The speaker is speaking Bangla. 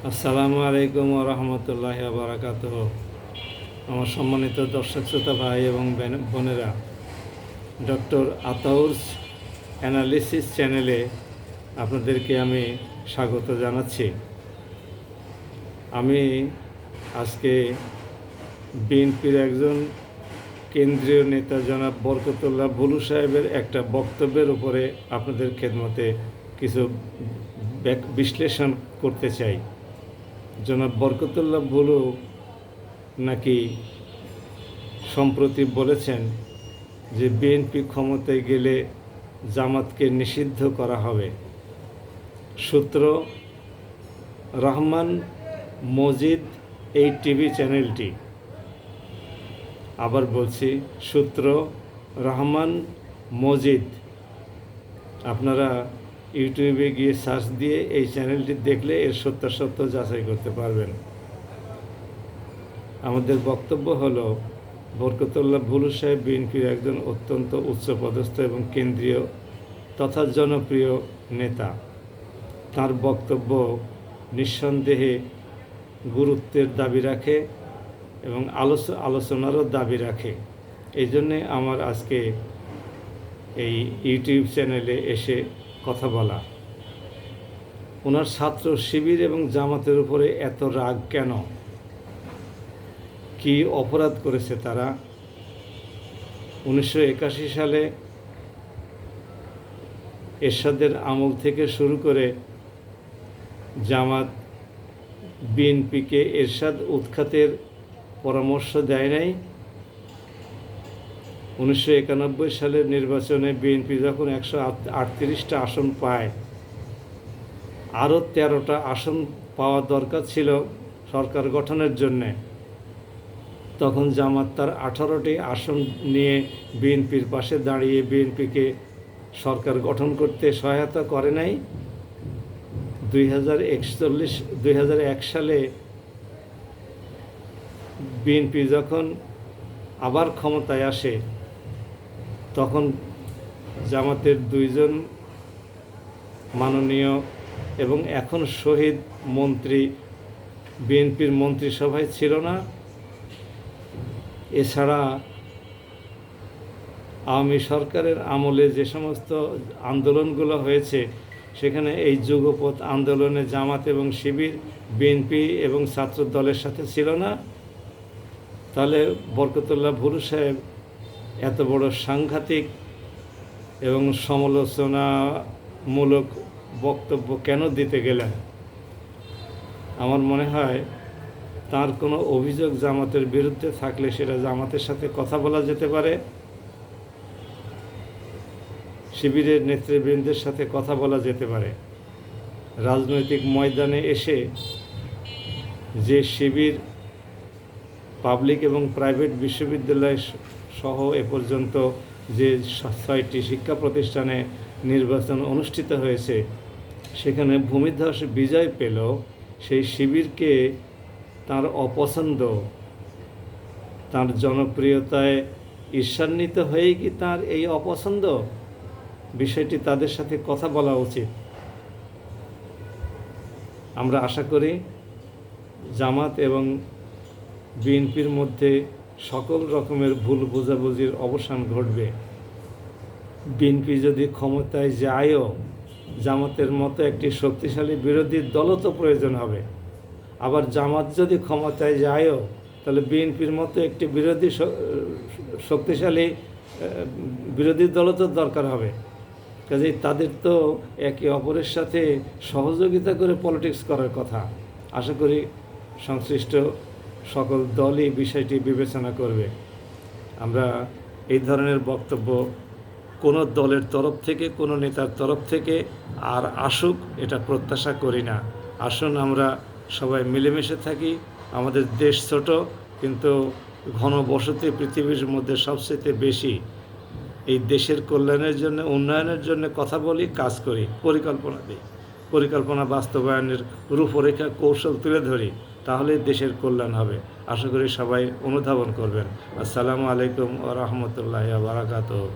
আসসালামু আলাইকুম ওয়া রাহমাতুল্লাহি ওয়া বারাকাতুহু। আমার সম্মানিত দর্শক শ্রোতা ভাই এবং বোনেরা, ডক্টর আতাউরস অ্যানালিসিস চ্যানেলে আপনাদেরকে আমি স্বাগত জানাচ্ছি। আমি আজকে বিএনপির একজন কেন্দ্রীয় নেতা জনাব বরকতুল্লাহ ভুলু সাহেবের একটা বক্তব্যের উপরে আপনাদের খেদমতে কিছু বিশ্লেষণ করতে চাই। জনাব বরকতুল্লাহ ভুলু নাকি সম্প্রতি বলেছেন যে বিএনপি ক্ষমতায় গেলে জামাতকে নিষিদ্ধ করা হবে। সূত্র রহমান মজিদ, এই টিভি চ্যানেলটি। আবার বলছি, সূত্র রহমান মজিদ। আপনারা ইউটিউবে গিয়ে সার্চ দিয়ে এই চ্যানেলটি দেখলে এর সত্যাসত্য যাচাই করতে পারবেন। আমাদের বক্তব্য হলো, বরকতুল্লাহ ভুলু সাহেব বিএনপির একজন অত্যন্ত উচ্চপদস্থ এবং কেন্দ্রীয় তথা জনপ্রিয় নেতা। তার বক্তব্য নিঃসন্দেহে গুরুত্বের দাবি রাখে এবং আলোচনারও দাবি রাখে। এই জন্যে আমার আজকে এই ইউটিউব চ্যানেলে এসে কথা বলা। ওনার ছাত্র শিবির এবং জামাতের উপরে এত রাগ কেন? কি অপরাধ করেছে তারা? 1981 সালে এরশাদের আমল থেকে শুরু করে জামাত বিএনপিকে এরশাদ উৎখাতের পরামর্শ দেয় নাই। 1991 সালের নির্বাচনে বিএনপি যখন 138টা আসন পায়, আরও 13টা আসন পাওয়া দরকার ছিল সরকার গঠনের জন্যে, তখন জামাত তার 18টি আসন নিয়ে বিএনপির পাশে দাঁড়িয়ে বিএনপিকে সরকার গঠন করতে সহায়তা করে নাই। 2001 সালে বিএনপি যখন আবার ক্ষমতায় আসে, তখন জামাতের 2জন মাননীয় এবং এখন শহীদ মন্ত্রী বিএনপির মন্ত্রিসভায় ছিল না। এছাড়া আওয়ামী সরকারের আমলে যে সমস্ত আন্দোলনগুলো হয়েছে, সেখানে এই যুগপৎ আন্দোলনে জামাত এবং শিবির বিএনপি এবং ছাত্র দলের সাথে ছিল না। তাহলে বরকতুল্লাহ ভুলু সাহেব এত বড় সাংঘাতিক এবং সমালোচনামূলক বক্তব্য কেন দিতে গেলেন? আমার মনে হয় তার কোনো অভিযোগ জামাতের বিরুদ্ধে থাকলে সেটা জামাতের সাথে কথা বলা যেতে পারে, শিবিরের নেতৃবৃন্দের সাথে কথা বলা যেতে পারে। রাজনৈতিক ময়দানে এসে যে শিবির পাবলিক এবং প্রাইভেট বিশ্ববিদ্যালয় সহ এ পর্যন্ত যে 6টি শিক্ষা প্রতিষ্ঠানে নির্বাচন অনুষ্ঠিত হয়েছে, সেখানে ভূমিধস বিজয় পেল, সেই শিবিরকে তার অপছন্দ, তার জনপ্রিয়তায় ঈর্ষান্বিত হয়েই কি তার এই অপছন্দ? বিষয়টি তাদের সাথে কথা বলা উচিত। আমরা আশা করি জামাত এবং বিএনপির মধ্যে সকল রকমের ভুল বোঝাবুঝির অবসান ঘটবে। বিএনপি যদি ক্ষমতায় যায়ও, জামাতের মতো একটি শক্তিশালী বিরোধী দলও তো প্রয়োজন হবে। আবার জামাত যদি ক্ষমতায় যায়ও, তাহলে বিএনপির মতো একটি শক্তিশালী বিরোধী দলও তো দরকার হবে। কাজেই তাদের তো একে অপরের সাথে সহযোগিতা করে পলিটিক্স করার কথা। আশা করি সংশ্লিষ্ট সকল দলই বিষয়টি বিবেচনা করবে। আমরা এই ধরনের বক্তব্য কোনো দলের তরফ থেকে, কোনো নেতার তরফ থেকে আর আসুক, এটা প্রত্যাশা করি না। আসুন আমরা সবাই মিলেমিশে থাকি। আমাদের দেশ ছোট, কিন্তু ঘনবসতি পৃথিবীর মধ্যে সবচেয়ে বেশি। এই দেশের কল্যাণের জন্য, উন্নয়নের জন্য কথা বলি, কাজ করি, পরিকল্পনা দিই, পরিকল্পনা বাস্তবায়নের রূপরেখা কৌশল তুলে ধরি, তাহলে দেশের কল্যাণ হবে। আশা করি সবাই অনুধাবন করবেন। আসসালামু আলাইকুম ওয়া রাহমাতুল্লাহি ওয়া বারাকাতুহু।